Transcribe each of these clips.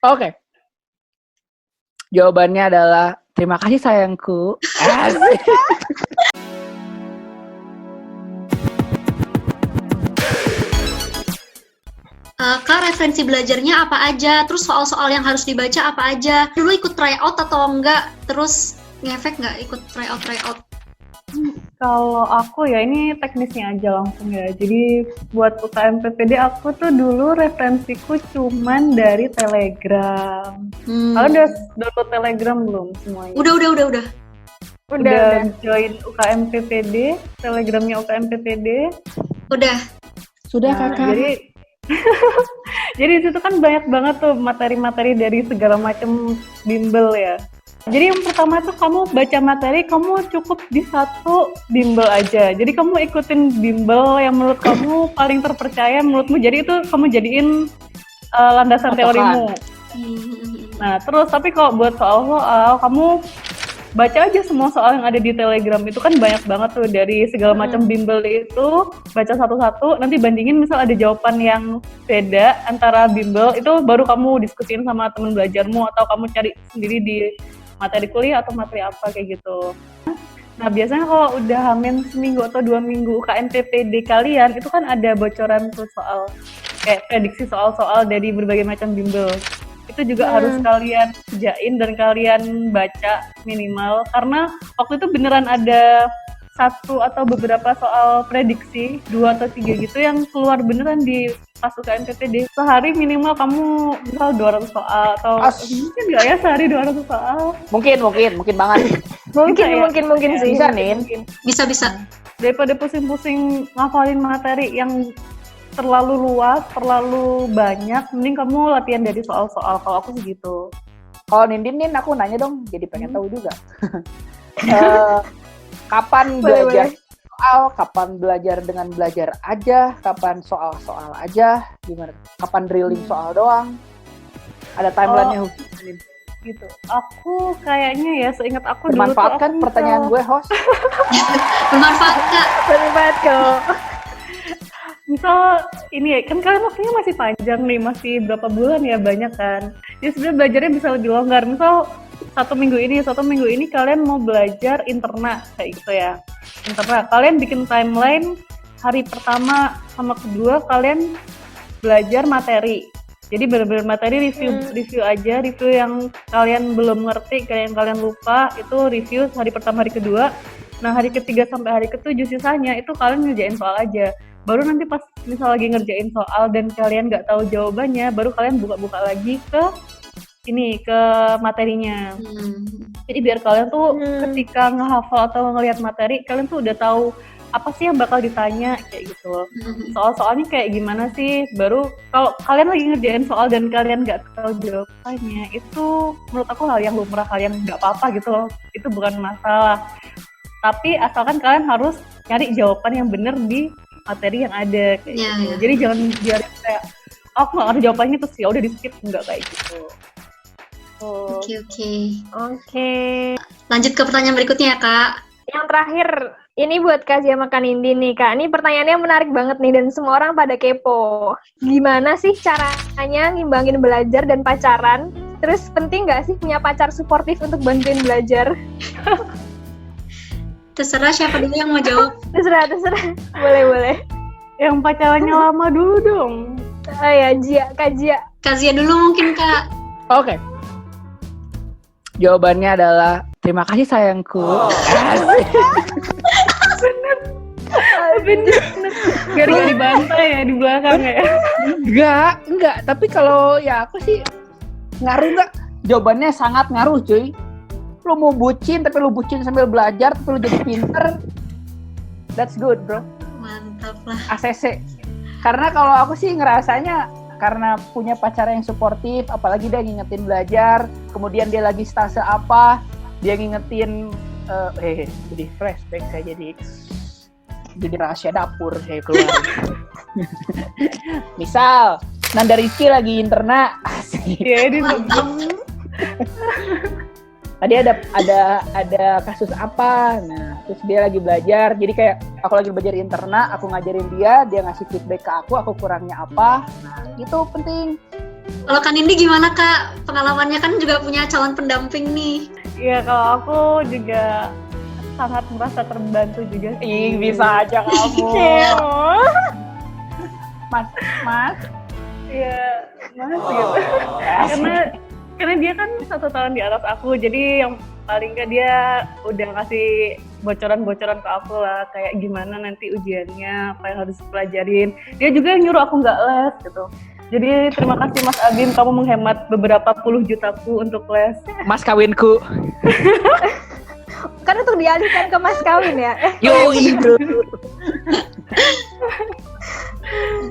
Oke. Jawabannya adalah terima kasih sayangku. Asik. Kak, referensi belajarnya apa aja? Terus soal-soal yang harus dibaca apa aja? Dulu ikut tryout atau enggak? Terus ngefek nggak ikut tryout? Kalau aku ya ini teknisnya aja langsung ya. Jadi buat UKM PPD aku tuh dulu referensiku cuman dari Telegram. Kalian udah download Telegram belum semuanya? Udah join UKM PPD, Telegramnya UKM PPD? Udah. Sudah kakak. Jadi di situ kan banyak banget tuh materi-materi dari segala macam bimbel ya. Jadi yang pertama tuh kamu baca materi, kamu cukup di satu bimbel aja. Jadi kamu ikutin bimbel yang menurut kamu paling terpercaya menurutmu. Jadi itu kamu jadiin landasan teorimu. Nah terus tapi kalau buat soal-soal kamu baca aja semua soal yang ada di Telegram. Itu kan banyak banget tuh dari segala macam bimbel itu. Baca satu-satu, nanti bandingin misal ada jawaban yang beda antara bimbel, itu baru kamu diskusiin sama teman belajarmu atau kamu cari sendiri di materi kuliah atau materi apa kayak gitu. Nah biasanya kalau udah hamin seminggu atau 2 minggu UKM PPD kalian, itu kan ada bocoran tuh soal kayak prediksi soal-soal dari berbagai macam bimbel. Itu juga harus kalian kerjain dan kalian baca minimal, karena waktu itu beneran ada satu atau beberapa soal prediksi 2 atau 3 gitu yang keluar beneran di pas UKM PPD. Sehari minimal kamu misal 200 soal atau mungkin nggak ya sehari 200 soal? Mungkin banget. Mungkin sih. Bisa Nin. Bisa. Daripada pusing-pusing ngafalin materi yang terlalu luas, terlalu banyak, mending kamu latihan dari soal-soal. Kalau aku sih gitu. Kalau Nin, aku nanya dong, jadi pengen tahu juga. Kapan belajar soal, kapan belajar dengan belajar aja, kapan soal-soal aja, gimana? Kapan drilling soal doang? Ada timeline-nya Nin? Gitu. Aku kayaknya ya seingat aku bermanfaat dulu kan pertanyaan gue host? Bermanfaat kok. Misal ini ya, kan kalian waktunya masih panjang nih, masih berapa bulan ya, banyak kan. Jadi sebenarnya belajarnya bisa lebih longgar. Misal satu minggu ini kalian mau belajar interna kayak gitu ya. Interna, kalian bikin timeline hari pertama sama kedua kalian belajar materi. Jadi benar-benar materi review aja, review yang kalian belum ngerti, kalian lupa, itu review hari pertama, hari kedua. Nah hari ketiga sampai hari ketujuh sisanya itu kalian ngerjain soal aja. Baru nanti pas misal lagi ngerjain soal dan kalian nggak tahu jawabannya, baru kalian buka-buka lagi ke materinya. Jadi biar kalian tuh ketika ngehafal atau ngelihat materi, kalian tuh udah tahu apa sih yang bakal ditanya kayak gitu. Soal-soalnya kayak gimana sih. Baru kalau kalian lagi ngerjain soal dan kalian nggak tahu jawabannya, itu menurut aku hal yang lumrah, kalian nggak apa-apa gitu loh. Itu bukan masalah. Tapi asalkan kalian harus nyari jawaban yang bener di materi yang ada kayak gitu. Jadi jangan biar kayak aku nggak ngerti jawabannya terus ya udah di skip, nggak kayak gitu. Oke. Lanjut ke pertanyaan berikutnya ya Kak. Yang terakhir ini buat Kak Zia sama Kak Nindi nih Kak. Ini pertanyaannya menarik banget nih dan semua orang pada kepo. Gimana sih caranya ngimbangin belajar dan pacaran? Terus penting nggak sih punya pacar suportif untuk bantuin belajar? Terserah siapa dulu yang mau jawab. Terserah. Boleh. Yang pacarannya lama dulu dong. Oh ya, Kak Zia. Kak Zia dulu mungkin Kak. Oke. Jawabannya adalah terima kasih sayangku. Bener. Gak dibantai ya di belakang ya? Enggak. Tapi kalau ya aku sih ngaruh nggak? Jawabannya sangat ngaruh cuy. Lu mau bucin, tapi lu bucin sambil belajar, tapi lu jadi pinter. That's good bro. Mantap lah. ACC. Karena kalau aku sih ngerasanya karena punya pacar yang suportif, apalagi dia ngingetin belajar, kemudian dia lagi stase apa, dia ngingetin, jadi flashback saya jadi rahasia dapur saya keluar. Misal, Nanda Rizky lagi interna, asik. Tadi ada kasus apa, nah terus dia lagi belajar, jadi kayak aku lagi belajar interna, aku ngajarin dia ngasih feedback ke aku kurangnya apa, nah itu penting. Kalau Kak Nindi gimana Kak? Pengalamannya kan juga punya calon pendamping nih. Iya, kalau aku juga sangat merasa terbantu juga sih. Ih, bisa aja kamu. Mas. Iya, mas gitu. Karena dia kan 1 tahun di atas aku, jadi yang paling nggak dia udah ngasih bocoran-bocoran ke aku lah, kayak gimana nanti ujiannya, apa yang harus pelajarin. Dia juga nyuruh aku nggak les gitu. Jadi terima kasih Mas Abim, kamu menghemat beberapa puluh jutaku untuk les. Mas kawinku. Kan untuk dialihkan ke mas kawin ya. Yo, bro.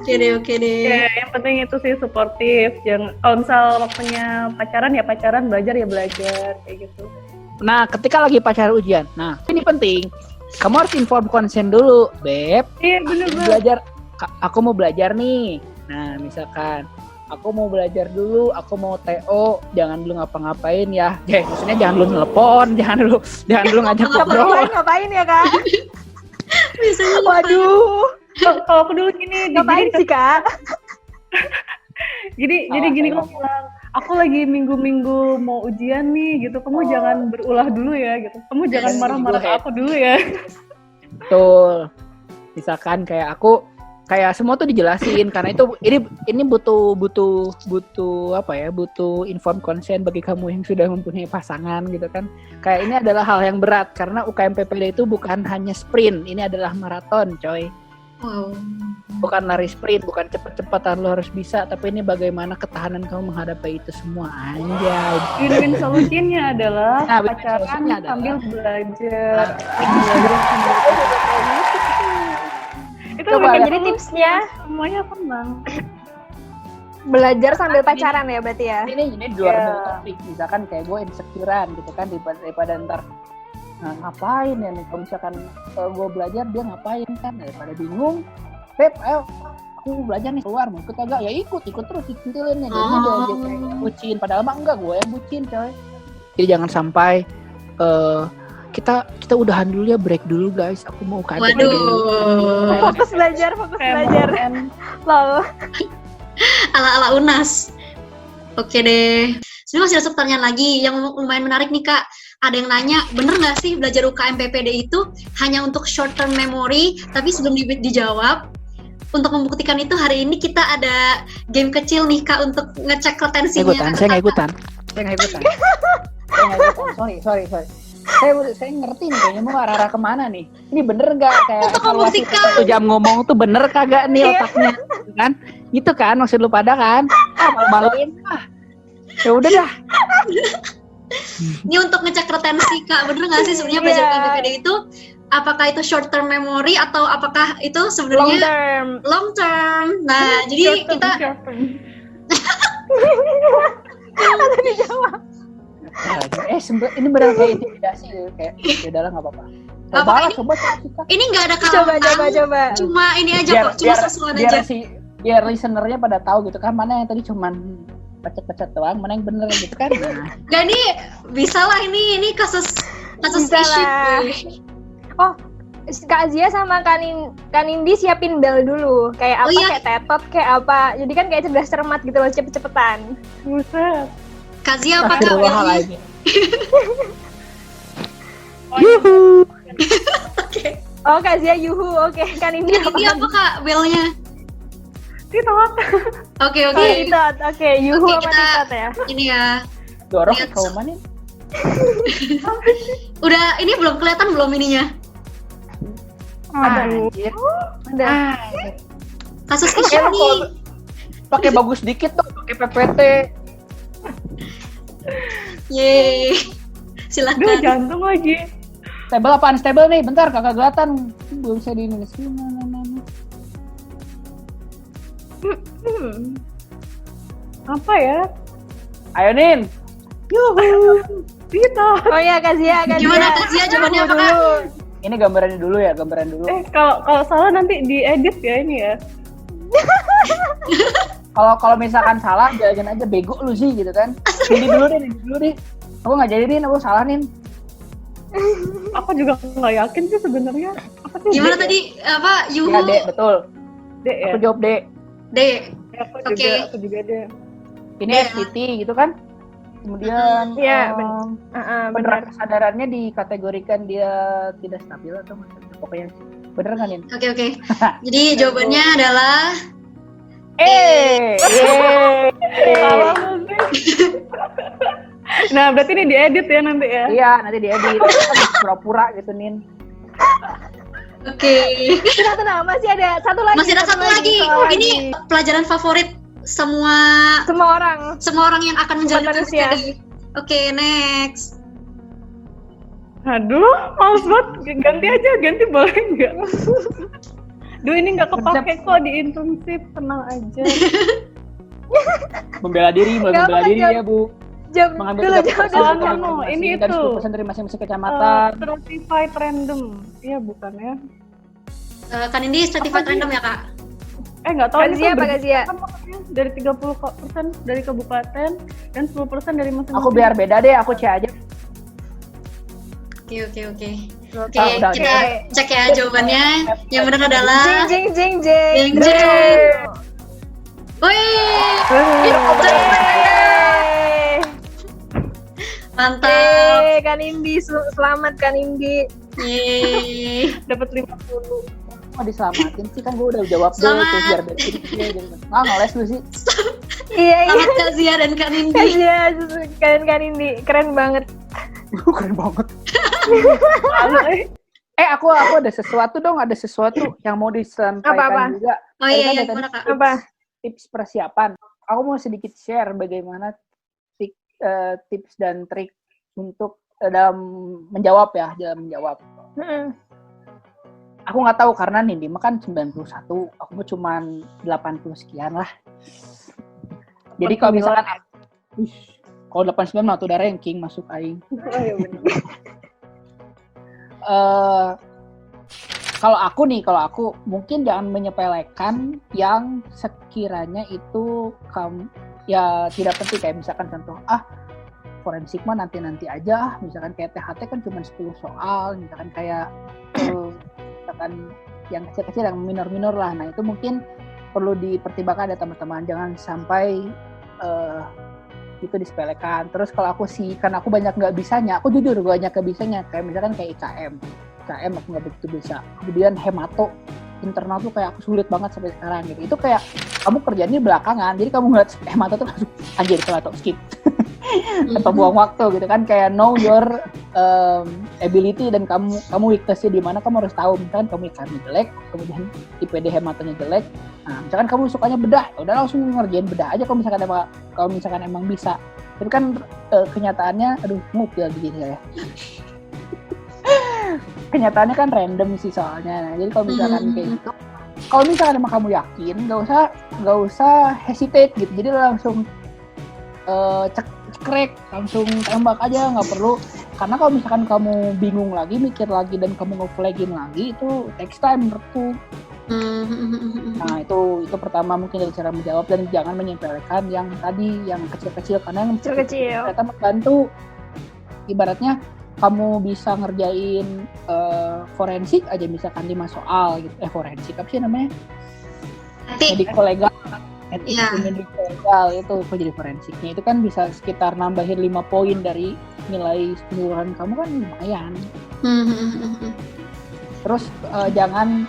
Oke deh. Ya, yang penting itu sih suportif. Jangan kalau misal waktunya pacaran ya pacaran, belajar ya belajar kayak gitu. Nah, ketika lagi pacaran ujian. Nah, ini penting. Kamu harus inform konsen dulu, Beb. Iya bener. Belajar. Aku mau belajar nih. Nah, misalkan aku mau belajar dulu, aku mau TO, jangan dulu ngapa-ngapain ya. Maksudnya jangan dulu telepon, jangan dulu ngajak ngobrol. Ngapain ya Kak? Biasanya lupa. Waduh. Kalau aku dulu gini, Ngapain sih Kak? jadi gini aku bilang, aku lagi minggu-minggu mau ujian nih gitu, kamu jangan berulah dulu ya gitu, kamu jangan marah-marah ke aku dulu ya. Betul. Misalkan kayak aku, kayak semua tuh dijelasin karena itu ini butuh apa ya, butuh inform consent bagi kamu yang sudah mempunyai pasangan gitu kan. Kayak ini adalah hal yang berat karena UKM PPD itu bukan hanya sprint, ini adalah maraton, coy. Wow. Bukan lari sprint, bukan cepet-cepetan lo harus bisa, tapi ini bagaimana ketahanan kamu menghadapi itu semua. Anjay. Win-win solusinya adalah win-win pacaran solusinya sambil adalah belajar. Itu Coba, bikin jadi tipsnya semuanya tenang. belajar sambil pacaran ya berarti ya. Ini dua topik, misalkan kayak gue insecurean gitu kan, daripada ntar ngapain ya nih, kalau misalkan gue belajar dia ngapain kan, daripada bingung. Beb, ayo aku belajar nih, keluar mau ikut kagak? Ya ikut terus ikutin ya. Jadi dia kayak bucin, padahal mah enggak, gue yang bucin coy. Jadi jangan sampai kita udahan dulu ya, break dulu guys, aku mau ke adik Waduh. Fokus belajar. Lol. Ala-ala UNAS. Oke deh. Sebenarnya masih ada satu pertanyaan lagi yang lumayan menarik nih Kak. Ada yang nanya, bener nggak sih belajar UKM PPD itu hanya untuk short term memory? Tapi sebelum dijawab, untuk membuktikan itu hari ini kita ada game kecil nih Kak untuk ngecek retensinya. Saya nggak ikutan. Sorry. Saya ngerti nih kayaknya mau arah kemana nih. Ini bener nggak kayak Untuk evaluasi membuktikan. 1 jam ngomong tuh bener kagak nih otaknya, kan? Gitu kan maksud lu pada kan? Malu-maluin ah. Ya udah dah. Ini untuk ngecek retensi Kak, bener nggak sih sebenarnya belajar UKM PPD itu apakah itu short term memory atau apakah itu sebenarnya long term? Nah, jadi kita Ada dijawab. Ini benar kayak intimidasi kayak ya udahlah nggak apa-apa. Coba. Ini nggak ada Coba. cuma ini aja kok, cuma sesuatu aja. Biar listenernya pada tahu gitu kan, mana yang tadi cuman pecet-pecet doang, mana yang bener gitu kan. Nah. Gak nih, bisa lah ini kasus Bisa issue. lah. Oh, Kak Azia sama Kak Nindi siapin bel dulu. Kayak apa, iya. kayak tetot, kayak apa. Jadi kan kayak cerdas cermat gitu loh, cepet-cepetan. Buset. Kazia apa Kak? Astagfirullahaladzim. Yuhu. Oke. Oh, Kak Azia yuhu, oke. Kak Nindi Ini apa Kak belnya? Titot. Oke. Oh, titot, oke. Yuhu Oke, sama kita- titot ya. Ini ya. Dorong Lihat. kau mana? Udah ini belum kelihatan belum ininya? Aduh. Anjir. Udah. Kasus Pakai issue nih. pakai bagus dikit dong, pakai PPT. Yeay. Duh, Silakan. jantung lagi. Stable apa unstable nih? Bentar, kagak kelihatan. Belum bisa di Indonesia. Apa ya? Ayo Nin. Yuhu. Titot. Oh iya, Kak Zia. Gimana Kazia jawabannya apa Kak? Ini gambarannya dulu ya, gambaran dulu. Kalau salah nanti diedit ya ini ya. Kalau misalkan salah, jangan aja bego lu sih gitu kan. Ini dulu deh. Aku nggak jadi Nin, aku salah Nin. Aku juga nggak yakin sih sebenarnya. Apa sih? Gimana tadi apa Yuhu? Ya Dek, betul. Dek ya. Aku jawab Dek. D. Aku Oke. juga deh. ini SPT gitu kan. Kemudian Iya, benar benar. kesadarannya dikategorikan dia tidak stabil atau maksudnya pokoknya bener nggak Nin? Oke. Jadi jawabannya adalah Salah lu sih. Nah, berarti ini diedit ya nanti ya? Iya, nanti diedit. Pura-pura gitu Nin. oke. Tenang, masih ada satu lagi. Masih ada satu lagi. soal Ini lagi. pelajaran favorit semua semua orang yang akan menjalani tes manusia. tadi. Oke, next. Aduh, males banget. Ganti boleh nggak? Duh, ini nggak kepake kok di internship. Tenang aja. Membela diri Nggak apa-apa, ya Bu. jam Mengambil dulu. 30% ini dan itu. 10% dari masing-masing kecamatan. Certified random. Iya, bukan ya? Kan ini certified random ya, Kak? Nggak tahu Kazia apa Kazia? kan maksudnya dari 30% dari kabupaten dan 10% dari masing-masing. Aku biar beda deh, aku C aja. Oke. Oke, udah, kita cek ya jawabannya. Yang benar adalah Jing. Jing. Wih, mantap. Kan Indi, selamat kan Indi. Yeay. dapat 50. Mau diselamatin sih kan gue udah jawab deh Selamat. terus biar beda gitu. Ngeles lu sih. Iya. Selamat Kak Zia dan Kak Nindi. Kazia, kalian kan Indi, keren banget. Keren banget. Lalu Aku ada sesuatu yang mau disampaikan Apa-apa? juga. Oh Tadi iya, kan iya, ada gimana Kak? Apa? tips persiapan. Aku mau sedikit share bagaimana tips dan trik untuk dalam menjawab. Aku nggak tahu karena Nindi mah kan 91, aku mah cuman 80 sekian lah. Jadi kalau misalkan kalau 89 mah tuh udah ranking masuk aing. Kalau aku mungkin jangan menyepelekan yang sekiranya itu kamu ya tidak penting, kayak misalkan contoh forensik mah nanti aja, misalkan kayak THT kan cuma 10 soal, misalkan kayak misalkan yang kecil-kecil yang minor-minor lah. Nah itu mungkin perlu dipertimbangkan ada teman-teman, jangan sampai itu disepelekan. Terus kalau aku sih, karena aku banyak nggak bisanya, aku jujur banyak nggak bisanya, kayak misalkan kayak IKM aku nggak begitu bisa. Kemudian hemato internal tuh kayak aku sulit banget sampai sekarang gitu. Itu kayak kamu kerjanya belakangan, jadi kamu ngeliat hemato tuh langsung anjir atau skip atau buang waktu gitu kan. Kayak know your ability dan kamu weakness-nya di mana, kamu harus tahu. Misalkan kamu IKM jelek, kemudian IPD hematonya jelek. Nah, misalkan kamu sukanya bedah, udah langsung ngerjain bedah aja kalau misalkan emang bisa. Tapi kan kenyataannya, ngupil gini ya. Kenyataannya kan random sih soalnya. Nah, jadi kalau misalkan kayak gitu, kalau misalkan emang kamu yakin, nggak usah hesitate gitu. Jadi langsung cekrek, langsung tembak aja, nggak perlu. Karena kalau misalkan kamu bingung lagi, mikir lagi, dan kamu nge-flagging lagi, itu takes time menurutku. Nah itu pertama mungkin dari cara menjawab, dan jangan menyepelekan yang tadi, yang kecil-kecil, karena yang kecil-kecil ternyata membantu. Ibaratnya kamu bisa ngerjain forensik aja misalkan 5 soal gitu. Forensik apa sih namanya? Medical legal. Medical legal itu kok jadi forensiknya. Itu kan bisa sekitar nambahin 5 poin dari nilai keseluruhan kamu, kan lumayan. Terus jangan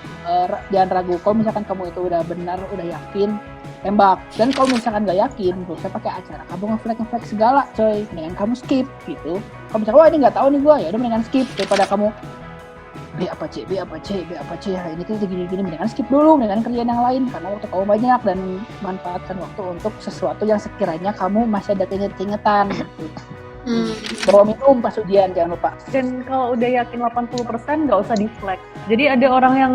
ragu. Kalau misalkan kamu itu udah benar, udah yakin, tembak. Dan kalau misalkan nggak yakin, gak usah pakai acara kamu nge-flag segala, coy. Mendingan kamu skip gitu. Kalau misalkan ini nggak tahu nih gue, ya udah mendingan skip daripada kamu B apa C ya ini tuh gini mendingan skip dulu, mendingan kerjaan yang lain karena waktu kamu banyak, dan manfaatkan waktu untuk sesuatu yang sekiranya kamu masih ada keingetan gitu. Bawa minum pas ujian, jangan lupa. Dan kalau udah yakin 80% nggak usah di-flag. Jadi ada orang yang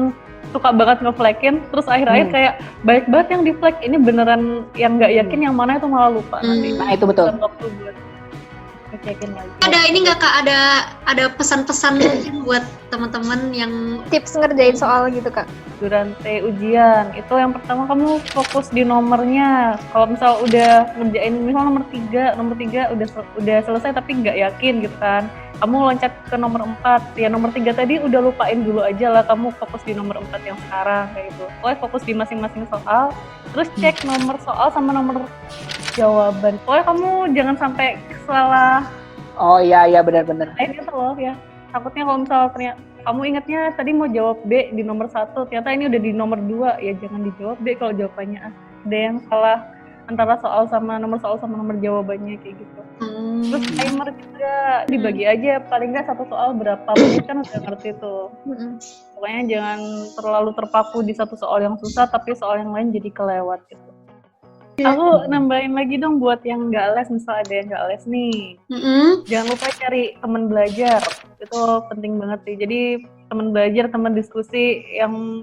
suka banget nge-flagin, terus akhir-akhir kayak baik banget yang di-flag, ini beneran yang nggak yakin yang mana itu malah lupa nanti. Nah itu betul. Waktu buat ngecekin lagi. Ada ini nggak Kak, ada pesan-pesan mungkin buat teman-teman yang Tips ngerjain soal gitu Kak. Durante ujian, itu yang pertama kamu fokus di nomornya. Kalau misal udah ngerjain misal nomor 3 udah selesai tapi nggak yakin gitu kan, kamu loncat ke nomor 4. Ya nomor 3 tadi udah lupain dulu aja lah, kamu fokus di nomor 4 yang sekarang kayak gitu. Pokoknya fokus di masing-masing soal, terus cek nomor soal sama nomor jawaban. Pokoknya kamu jangan sampai salah Oh iya benar-benar. lain gitu loh ya. Takutnya kalau misalnya ternyata kamu ingatnya tadi mau jawab B di nomor 1, ternyata ini udah di nomor 2, ya jangan dijawab B kalau jawabannya A. Ada yang salah antara soal sama nomor jawabannya kayak gitu. Terus timer juga dibagi aja, paling nggak satu soal berapa menit kan udah ngerti tuh. Pokoknya jangan terlalu terpaku di satu soal yang susah, tapi soal yang lain jadi kelewat gitu. Aku nambahin lagi dong buat yang nggak les, misal ada yang nggak les nih. Jangan lupa cari teman belajar, itu penting banget sih. Jadi teman belajar, teman diskusi yang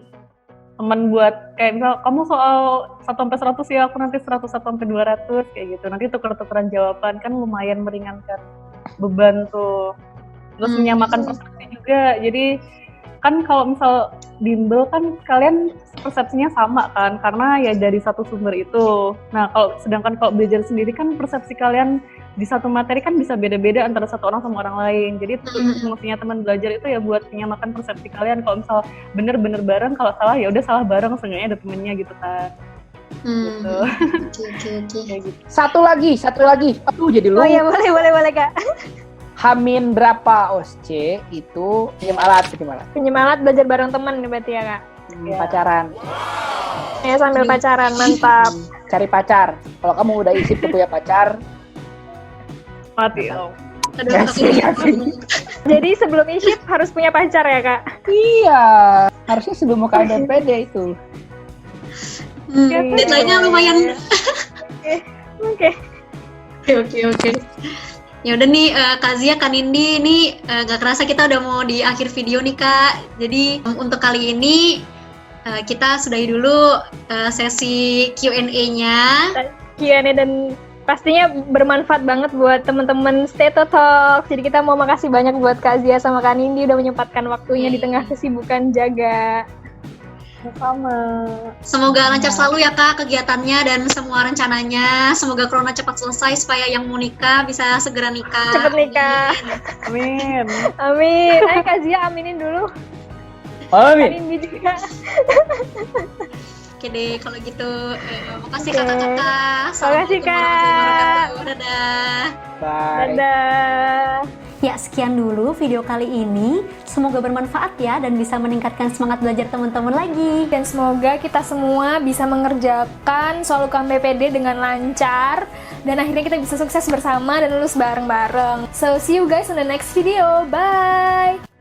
teman buat kayak misal kamu soal 1-100 ya, aku nanti 100-200 kayak gitu. Nanti tuker-tukeran jawaban kan lumayan meringankan beban tuh. Terus menyamakan persepsi juga. Jadi kan kalau misal bimbel kan kalian persepsinya sama kan, karena ya dari satu sumber itu. Nah sedangkan kalau belajar sendiri kan persepsi kalian di satu materi kan bisa beda-beda antara satu orang sama orang lain. Jadi fungsinya teman belajar itu ya buat menyamakan persepsi kalian. Kalau misal bener-bener bareng, kalau salah ya udah salah bareng, seenggaknya ada temennya gitu kan. Gitu. Oke. Gitu. Satu lagi. Aduh jadi lu. Oh iya, boleh Kak. Hamin berapa OSC itu pinjam alat. Penyemangat belajar bareng teman nih berarti ya Kak. Ya. Pacaran. Ya sambil pacaran, mantap. Cari pacar. Kalau kamu udah isi punya pacar, Mati om. Jadi sebelum isyip harus punya pacar ya Kak? iya. Harusnya sebelum mau KMPD itu. Deadline-nya lumayan. Oke. Oke. Ya udah nih Kak Zia, Kak Nindi, ini gak kerasa kita udah mau di akhir video nih Kak. Jadi untuk kali ini kita sudahi dulu sesi Q&A-nya. Q&A dan pastinya bermanfaat banget buat teman-teman Steto Talk. Jadi kita mau makasih banyak buat Kak Zia sama Kak Nindi udah menyempatkan waktunya di tengah kesibukan jaga. Sama. Semoga lancar selalu ya Kak kegiatannya dan semua rencananya. Semoga corona cepat selesai supaya yang mau nikah bisa segera nikah. Cepet nikah. Amin. Amin. Ayo Kak Zia aminin dulu. Amin. Nindi juga. Oke deh kalau gitu. Makasih kakak-kakak. Makasih, Kak. Dadah. Bye. Dadah. Ya, sekian dulu video kali ini. Semoga bermanfaat ya dan bisa meningkatkan semangat belajar teman-teman lagi. Dan semoga kita semua bisa mengerjakan soal UKM PPD dengan lancar dan akhirnya kita bisa sukses bersama dan lulus bareng-bareng. So, see you guys on the next video. Bye!